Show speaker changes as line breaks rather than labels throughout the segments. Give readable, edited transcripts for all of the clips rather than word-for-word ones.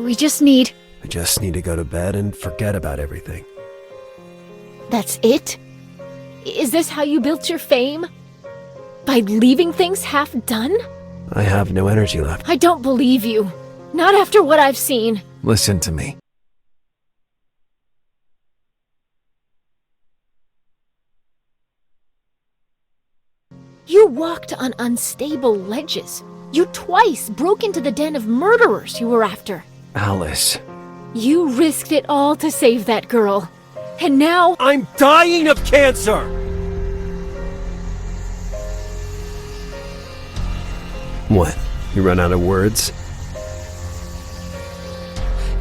We just need
to go to bed and forget about everything.
That's it? Is this how you built your fame? By leaving things half done?
I have no energy left.
I don't believe you. Not after what I've seen.
Listen to me.
You walked on unstable ledges. You twice broke into the den of murderers you were after.
Alice.
You risked it all to save that girl. And now...
I'm dying of cancer! What? You run out of words?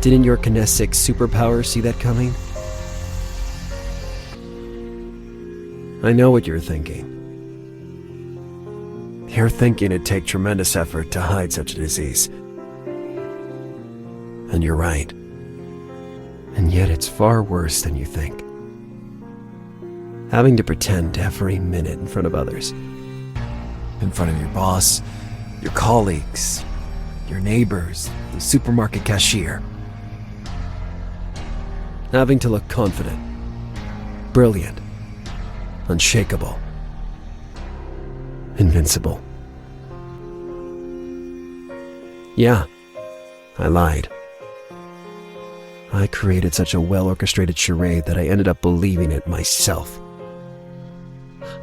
Didn't your kinetic superpower see that coming? I know what you're thinking. You're thinking it'd take tremendous effort to hide such a disease. And you're right. And yet it's far worse than you think. Having to pretend every minute in front of others. In front of your boss, your colleagues, your neighbors, the supermarket cashier. Having to look confident, brilliant, unshakable, invincible. Yeah, I lied. I created such a well-orchestrated charade that I ended up believing it myself.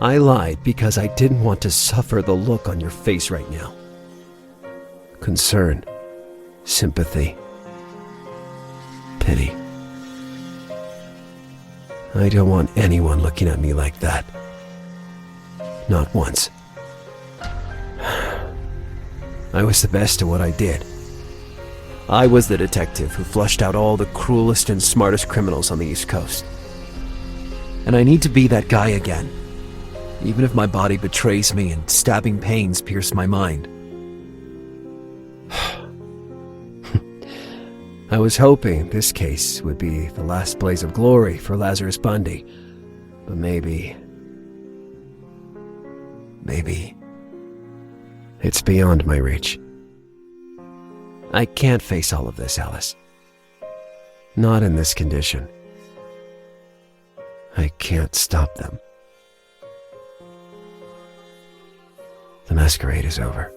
I lied because I didn't want to suffer the look on your face right now. Concern, sympathy, pity. I don't want anyone looking at me like that. Not once. I was the best at what I did. I was the detective who flushed out all the cruelest and smartest criminals on the East Coast. And I need to be that guy again, even if my body betrays me and stabbing pains pierce my mind. I was hoping this case would be the last blaze of glory for Lazarus Bundy, but maybe it's beyond my reach. I can't face all of this, Alice. Not in this condition. I can't stop them. The masquerade is over.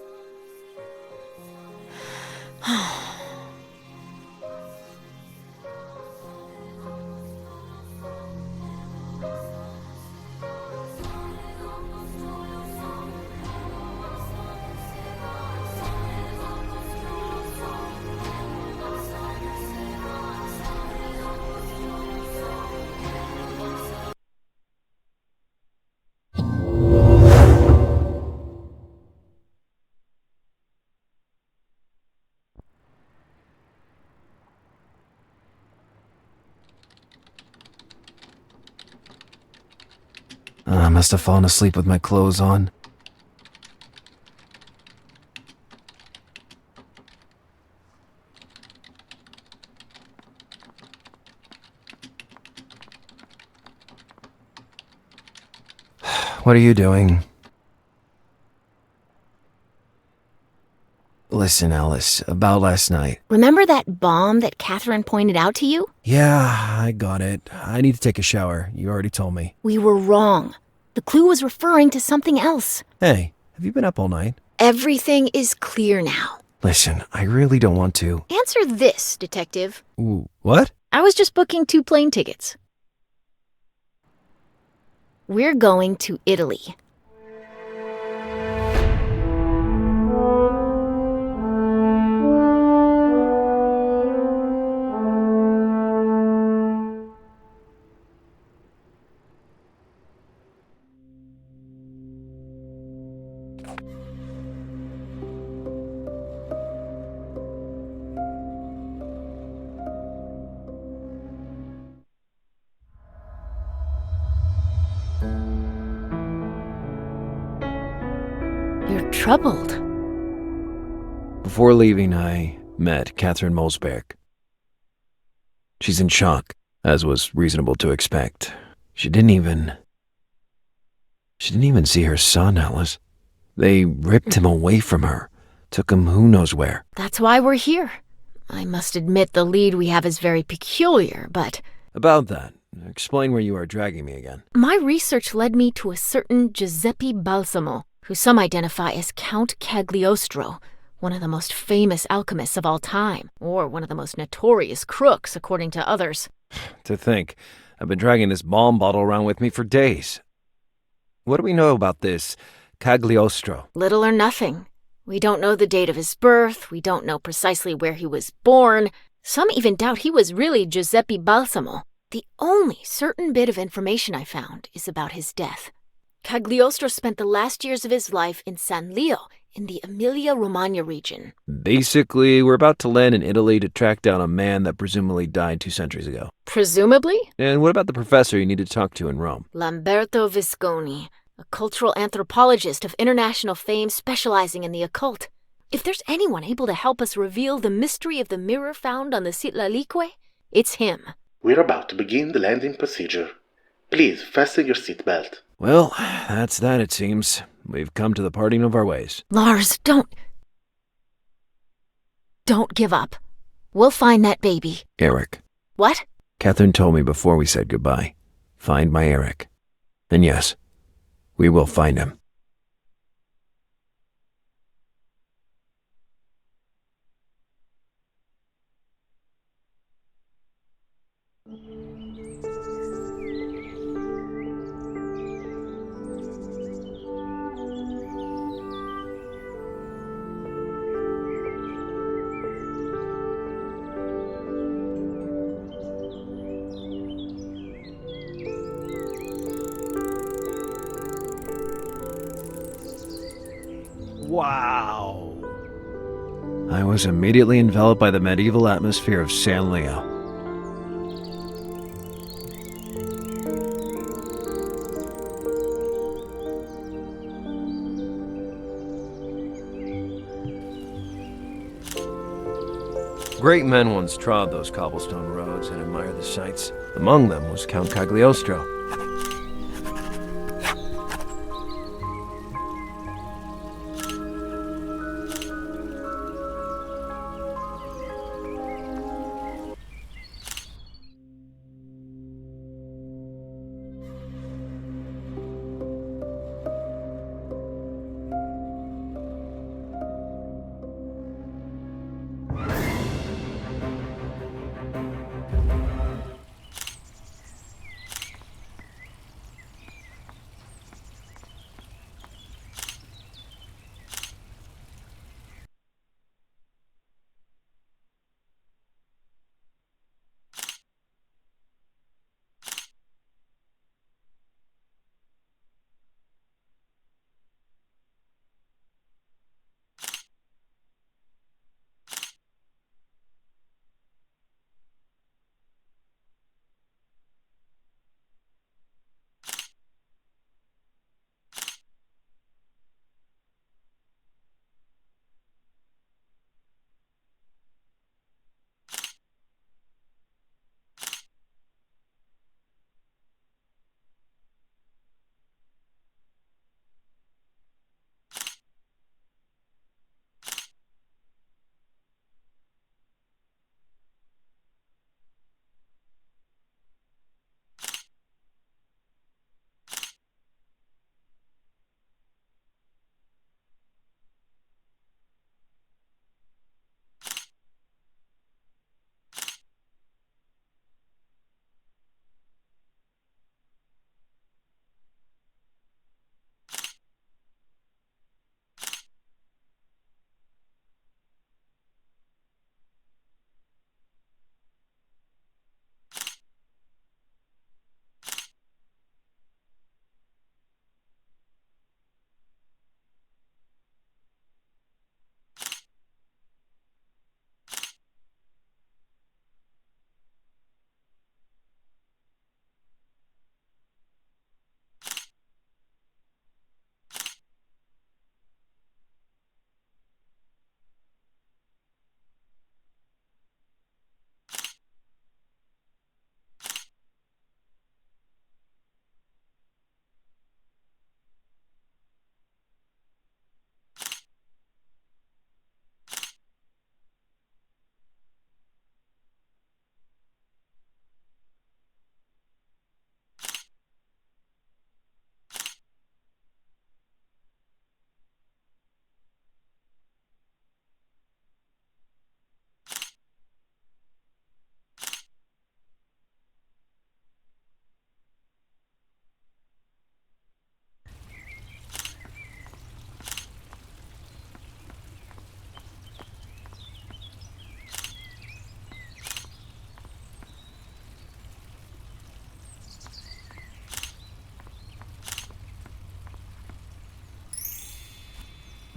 I must have fallen asleep with my clothes on. What are you doing? Listen, Alice, about last night.
Remember that bomb that Catherine pointed out to you?
Yeah, I got it. I need to take a shower. You already told me.
We were wrong. The clue was referring to something else.
Hey, have you been up all night?
Everything is clear now.
Listen, I really don't want to.
Answer this, detective.
Ooh, what?
I was just booking 2 plane tickets. We're going to Italy. You're troubled.
Before leaving, I met Catherine Mosberg. She's in shock, as was reasonable to expect. She didn't even see her son, Alice. They ripped him away from her, took him who knows where.
That's why we're here. I must admit the lead we have is very peculiar, but
About that, explain where you are dragging me again.
my research led me to a certain Giuseppe Balsamo, who some identify as Count Cagliostro, one of the most famous alchemists of all time, or one of the most notorious crooks, according to others.
To think, I've been dragging this bomb bottle around with me for days. What do we know about this Cagliostro?
Little or nothing. We don't know the date of his birth, we don't know precisely where he was born. Some even doubt he was really Giuseppe Balsamo. The only certain bit of information I found is about his death. Cagliostro spent the last years of his life in San Leo, in the Emilia-Romagna region.
Basically, we're about to land in Italy to track down a man that presumably died 2 centuries ago.
Presumably?
And what about the professor you need to talk to in Rome?
Lamberto Visconti, a cultural anthropologist of international fame specializing in the occult. If there's anyone able to help us reveal the mystery of the mirror found on the Citlalique, it's him.
We're about to begin the landing procedure. Please fasten your seatbelt.
Well, that's that, it seems. We've come to the parting of our ways.
Lars, don't give up. We'll find that baby.
Eric.
What?
Catherine told me before we said goodbye. Find my Eric. And yes, we will find him. Wow! I was immediately enveloped by the medieval atmosphere of San Leo. Great men once trod those cobblestone roads and admired the sights. Among them was Count Cagliostro.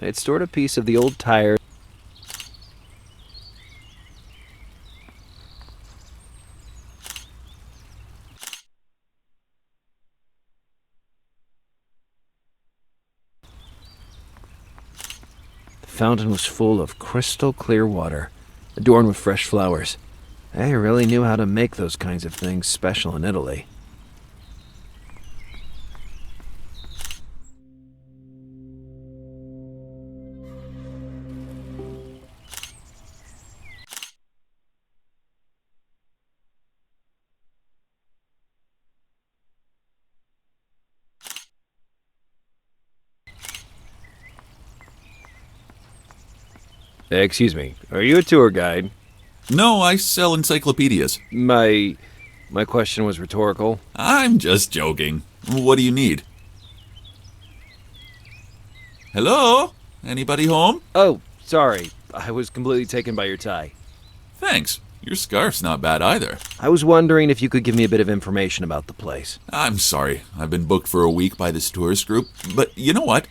I had stored a piece of the old tire. The fountain was full of crystal clear water, adorned with fresh flowers. They really knew how to make those kinds of things special in Italy. Excuse me, are you a tour guide?
No, I sell encyclopedias.
My question was rhetorical.
I'm just joking. What do you need? Hello? Anybody home?
Oh, sorry. I was completely taken by your tie.
Thanks. Your scarf's not bad either.
I was wondering if you could give me a bit of information about the place.
I'm sorry. I've been booked for a week by this tourist group. But you know what?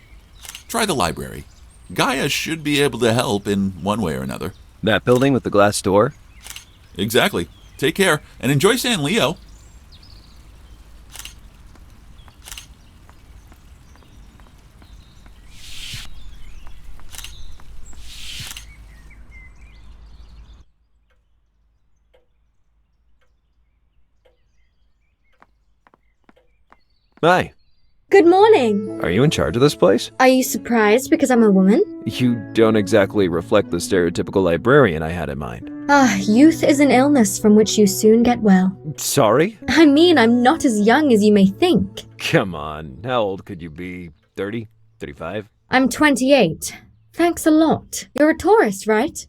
Try the library. Gaia should be able to help in one way or another.
That building with the glass door?
Exactly. Take care and enjoy San Leo.
Hi.
Good morning.
Are you in charge of this place?
Are you surprised because I'm a woman?
You don't exactly reflect the stereotypical librarian I had in mind.
Youth is an illness from which you soon get well.
Sorry?
I mean, I'm not as young as you may think.
Come on, how old could you be? 30? 35?
I'm 28. Thanks a lot. You're a tourist, right?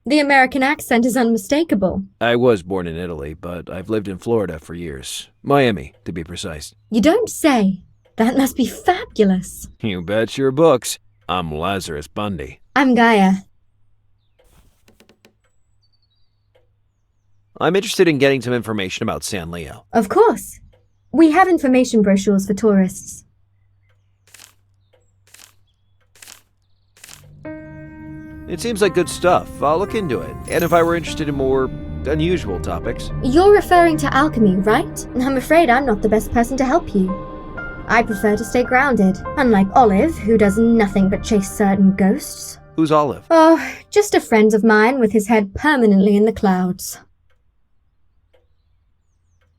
The American accent is unmistakable.
I was born in Italy, but I've lived in Florida for years. Miami, to be precise.
You don't say. That must be fabulous.
You bet your books. I'm Lazarus Bundy.
I'm Gaia.
I'm interested in getting some information about San Leo.
Of course. We have information brochures for tourists.
It seems like good stuff. I'll look into it. And if I were interested in more unusual topics.
You're referring to alchemy, right? I'm afraid I'm not the best person to help you. I prefer to stay grounded, unlike Olive, who does nothing but chase certain ghosts.
Who's Olive?
Oh, just a friend of mine with his head permanently in the clouds.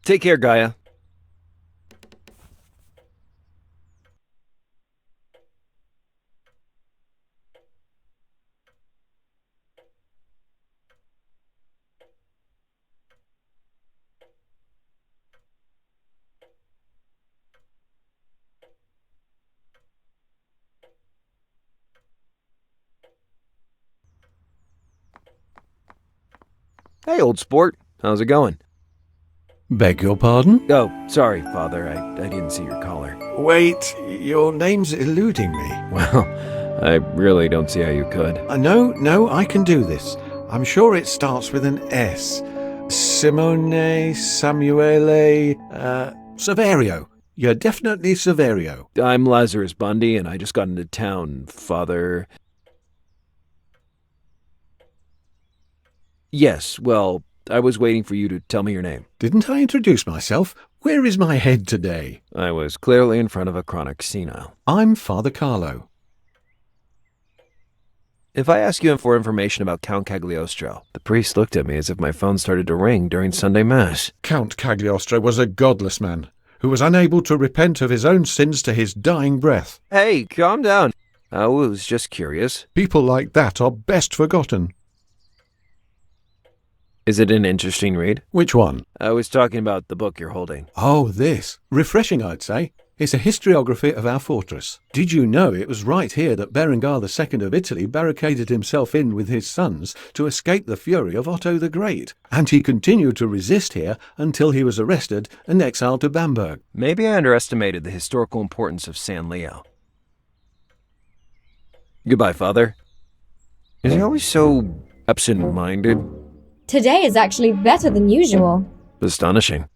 Take care, Gaia. Hey, old sport. How's it going?
Beg your pardon?
Oh, sorry, Father. I didn't see your collar.
Wait, your name's eluding me.
Well, I really don't see how you could.
No, I can do this. I'm sure it starts with an S. Simone, Samuele, Severio. You're definitely Severio.
I'm Lazarus Bundy, and I just got into town, Father. Yes, well, I was waiting for you to tell me your name.
Didn't I introduce myself? Where is my head today?
I was clearly in front of a chronic senile.
I'm Father Carlo.
If I ask you for information about Count Cagliostro, the priest looked at me as if my phone started to ring during Sunday Mass.
Count Cagliostro was a godless man who was unable to repent of his own sins to his dying breath.
Hey, calm down. I was just curious.
People like that are best forgotten.
Is it an interesting read?
Which one?
I was talking about the book you're holding.
Oh, this. Refreshing, I'd say. It's a historiography of our fortress. Did you know it was right here that Berengar II of Italy barricaded himself in with his sons to escape the fury of Otto the Great? And he continued to resist here until he was arrested and exiled to Bamberg.
Maybe I underestimated the historical importance of San Leo. Goodbye, Father. Is he always so absent-minded?
Today is actually better than usual.
Astonishing.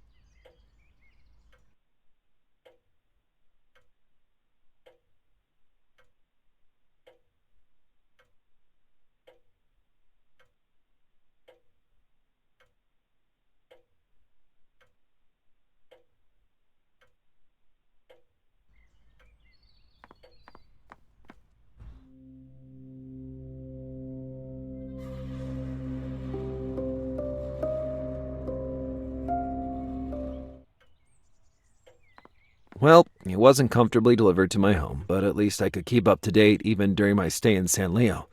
It wasn't comfortably delivered to my home, but at least I could keep up to date even during my stay in San Leo.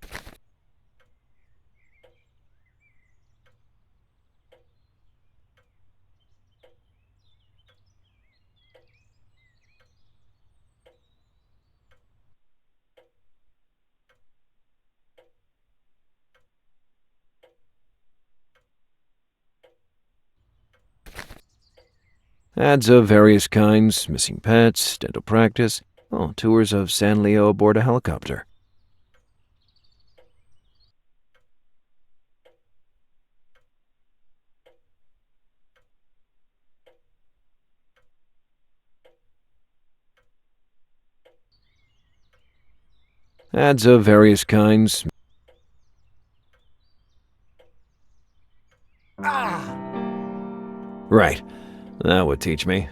Ads of various kinds, missing pets, dental practice, tours of San Leo aboard a helicopter. Ads of various kinds. Right, that would teach me.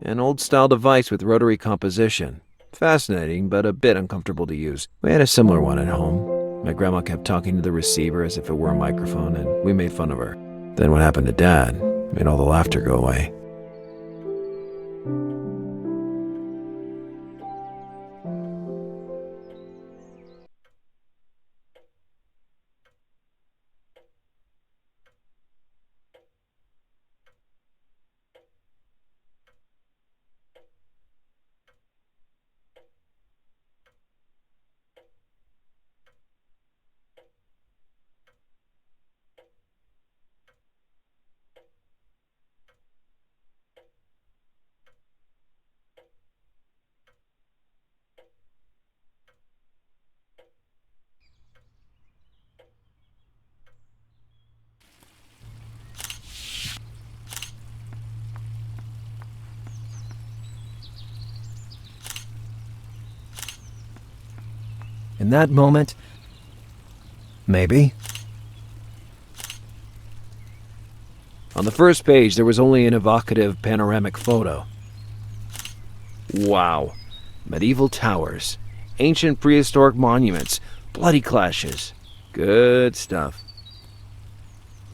An old-style device with rotary composition. Fascinating, but a bit uncomfortable to use. We had a similar one at home. My grandma kept talking to the receiver as if it were a microphone, and we made fun of her. Then what happened to Dad made all the laughter go away. In that moment, maybe. On the first page, there was only an evocative panoramic photo. Wow. Medieval towers, ancient prehistoric monuments, bloody clashes. Good stuff.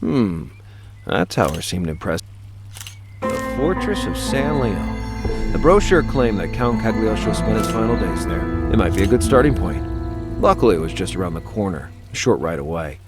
That tower seemed impressive. The Fortress of San Leo. The brochure claimed that Count Cagliostro spent his final days there. It might be a good starting point. Luckily, it was just around the corner, a short ride away.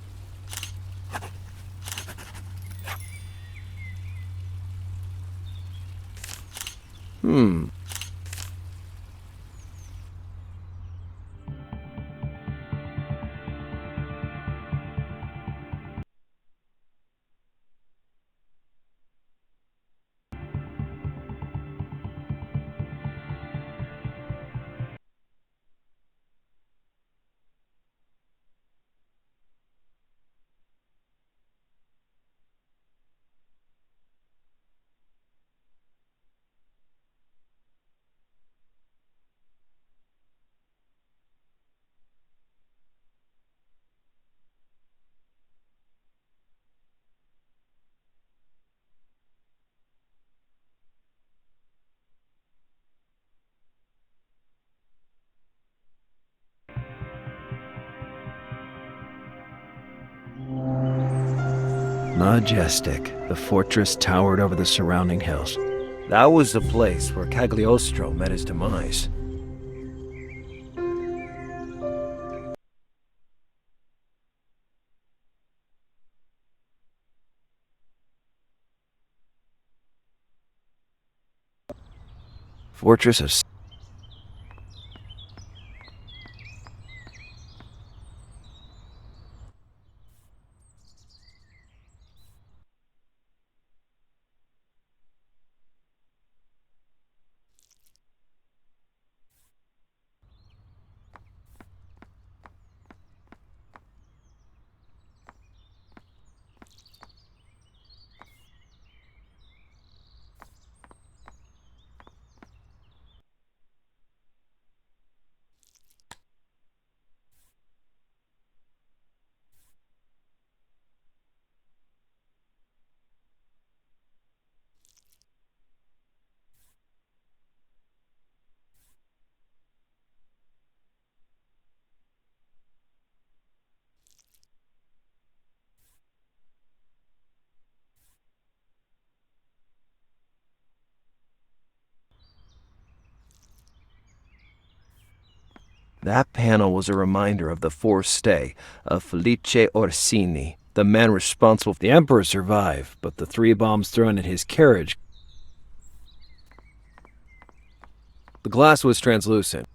Majestic, the fortress towered over the surrounding hills. That was the place where Cagliostro met his demise. Fortress of That panel was a reminder of the forced stay of Felice Orsini, the man responsible. The Emperor survived, but the 3 bombs thrown at his carriage. The glass was translucent.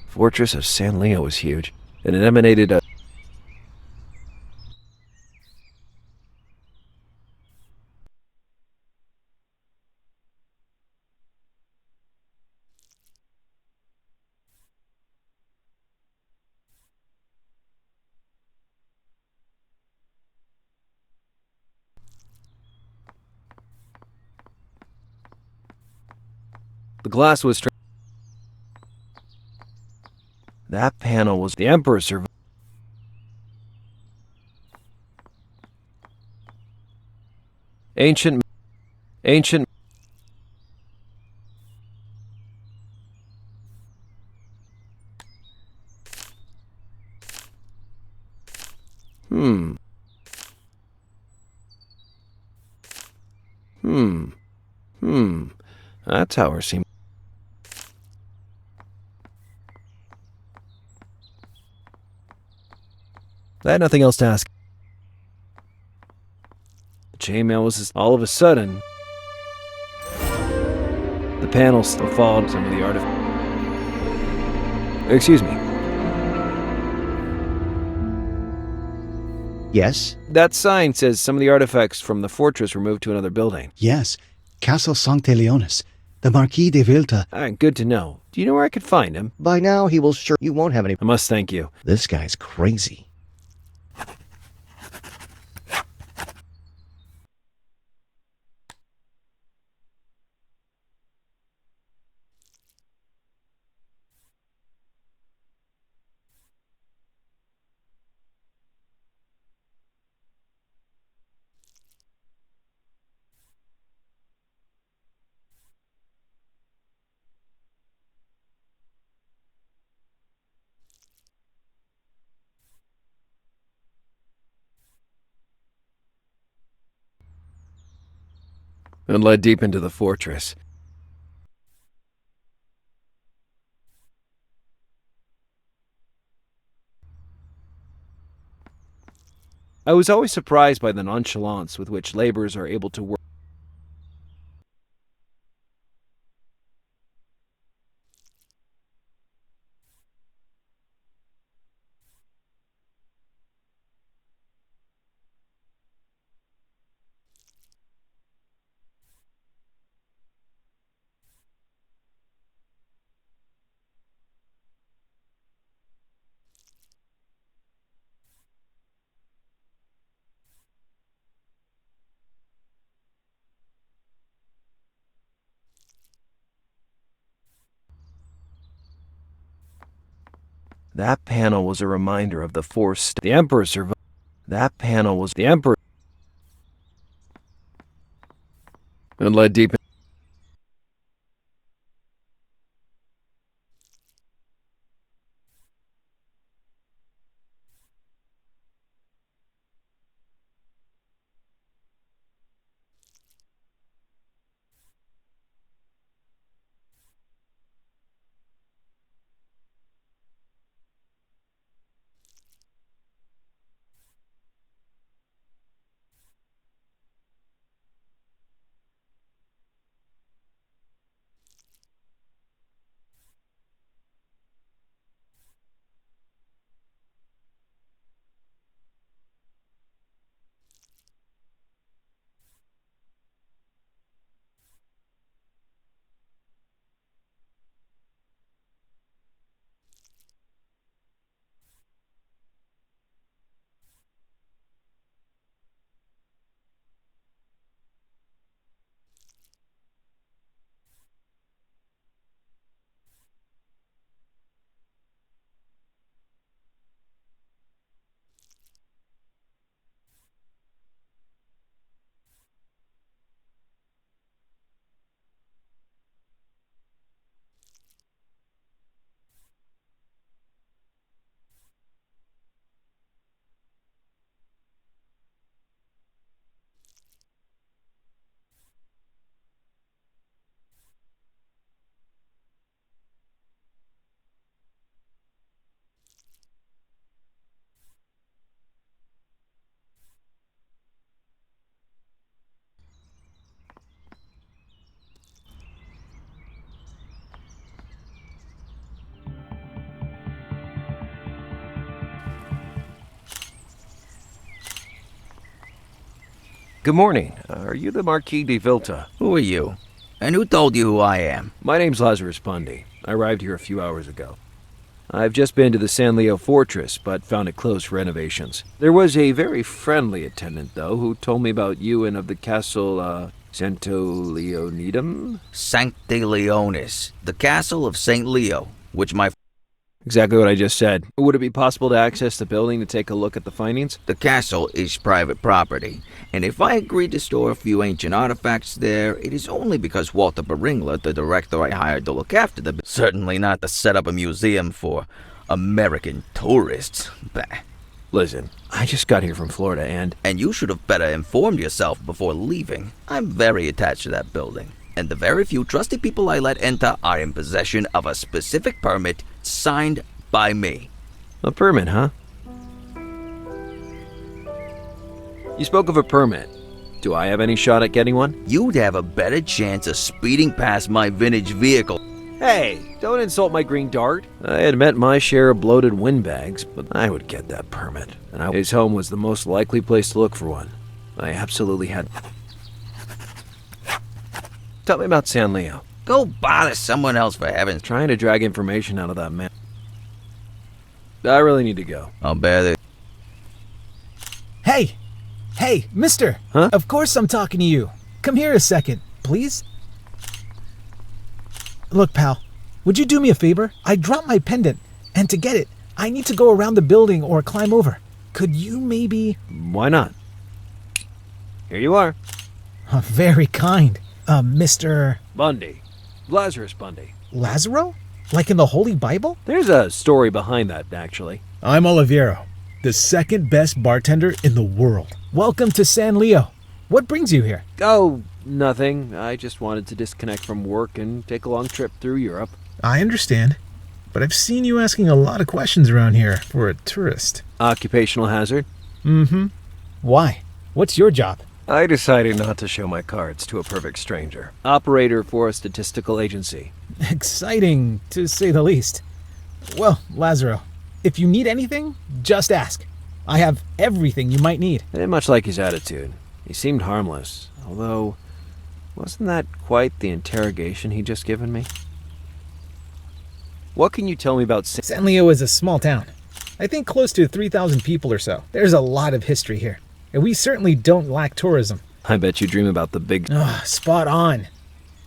Fortress of San Leo was huge, and it emanated a... The glass was... That panel was... The Emperor survived. Ancient... Hmm. That tower seemed... I had nothing else to ask. The chainmail was just all of a sudden... The panel still followed some of the artifacts. Excuse me.
Yes?
That sign says some of the artifacts from the fortress were moved to another building.
Yes. Castle Sancte Leonis. The Marquis de Vilta.
Good to know. Do you know where I could find him?
By now, he will sure you won't have any...
I must thank you.
This guy's crazy.
And led deep into the fortress. I was always surprised by the nonchalance with which laborers are able to work. That panel was a reminder of the forced... The Emperor survived. That panel was... The Emperor... And led deep... Good morning. Are you the Marquis de Vilta?
Who are you? And who told you who I am?
My name's Lazarus Bundy. I arrived here a few hours ago. I've just been to the San Leo fortress, but found it closed for renovations. There was a very friendly attendant, though, who told me about you and of the castle, Santo Leonidum?
Sancti Leonis, the castle of St. Leo, which my...
Exactly what I just said. Would it be possible to access the building to take a look at the findings?
The castle is private property, and if I agreed to store a few ancient artifacts there, it is only because Walter Beringler, the director I hired to look after the... Certainly not to set up a museum for American tourists. Bah.
Listen, I just got here from Florida and
you should have better informed yourself before leaving. I'm very attached to that building, and the very few trusted people I let enter are in possession of a specific permit signed by me.
A permit, huh? You spoke of a permit. Do I have any shot at getting one?
You'd have a better chance of speeding past my vintage vehicle.
Hey, don't insult my green dart. I had met my share of bloated windbags, but I would get that permit. And his home was the most likely place to look for one. I absolutely had... Tell me about San Leo.
Go bother someone else, for heaven's...
Trying to drag information out of that man. I really need to go.
I'll bet it.
Hey, mister!
Huh?
Of course I'm talking to you. Come here a second, please. Look, pal, would you do me a favor? I dropped my pendant, and to get it, I need to go around the building or climb over. Could you maybe...
Why not? Here you are.
Very kind. Mr...
Bundy. Lazarus Bundy.
Lazaro? Like in the Holy Bible?
There's a story behind that, actually.
I'm Oliviero, the second best bartender in the world. Welcome to San Leo. What brings you here?
Oh, nothing. I just wanted to disconnect from work and take a long trip through Europe.
I understand, but I've seen you asking a lot of questions around here for a tourist.
Occupational hazard?
Mm-hmm. Why? What's your job?
I decided not to show my cards to a perfect stranger. Operator for a statistical agency.
Exciting, to say the least. Well, Lazaro, if you need anything, just ask. I have everything you might need.
I didn't much like his attitude. He seemed harmless, although, wasn't that quite the interrogation he'd just given me? What can you tell me about
San Leo is a small town. I think close to 3,000 people or so. There's a lot of history here, and we certainly don't lack tourism.
I bet you dream about the big...
Spot on.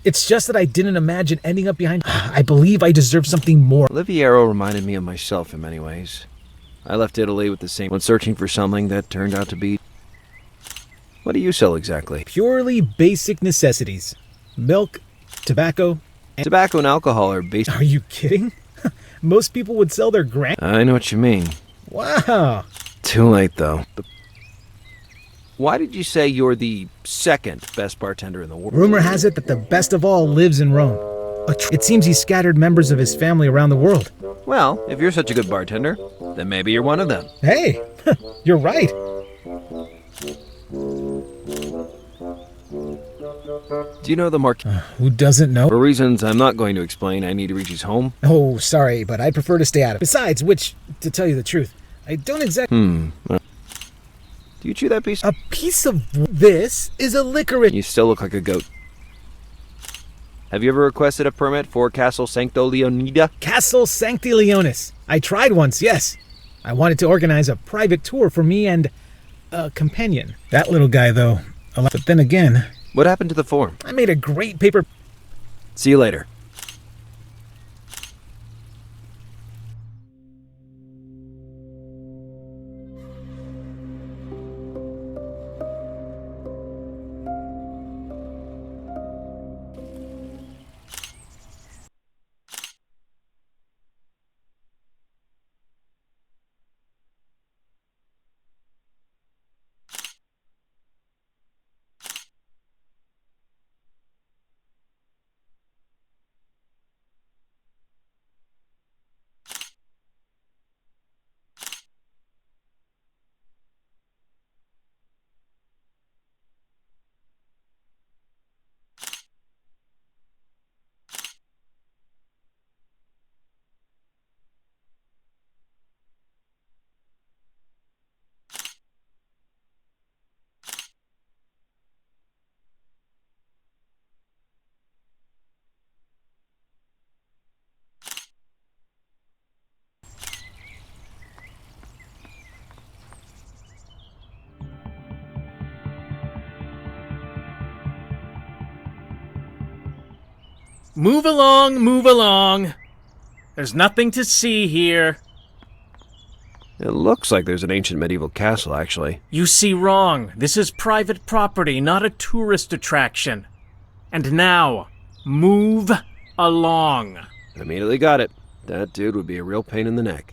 It's just that I didn't imagine ending up behind... I believe I deserve something more.
Oliviero reminded me of myself in many ways. I left Italy with the same when searching for something that turned out to be... What do you sell exactly?
Purely basic necessities. Milk, tobacco, and...
Tobacco and alcohol are basic...
Are you kidding? Most people would sell their grand...
I know what you mean.
Wow.
Too late, though. Why did you say you're the second best bartender in the world?
Rumor has it that the best of all lives in Rome. It seems he scattered members of his family around the world.
Well, if you're such a good bartender, then maybe you're one of them.
Hey, you're right.
Do you know the Marquis?
Who doesn't know?
For reasons I'm not going to explain, I need to reach his home.
Oh, sorry, but I'd prefer to stay out of it. Besides which, to tell you the truth, I don't exactly...
Do you chew that piece?
A piece of this is a licorice...
You still look like a goat. Have you ever requested a permit for Castle Sancto Leonida?
Castle Sancti Leonis. I tried once, yes. I wanted to organize a private tour for me and a companion. That little guy, though. But then again...
What happened to the form?
I made a great paper...
See you later.
Move along, move along. There's nothing to see here.
It looks like there's an ancient medieval castle, actually.
You see wrong. This is private property, not a tourist attraction. And now, move along.
Immediately got it. That dude would be a real pain in the neck.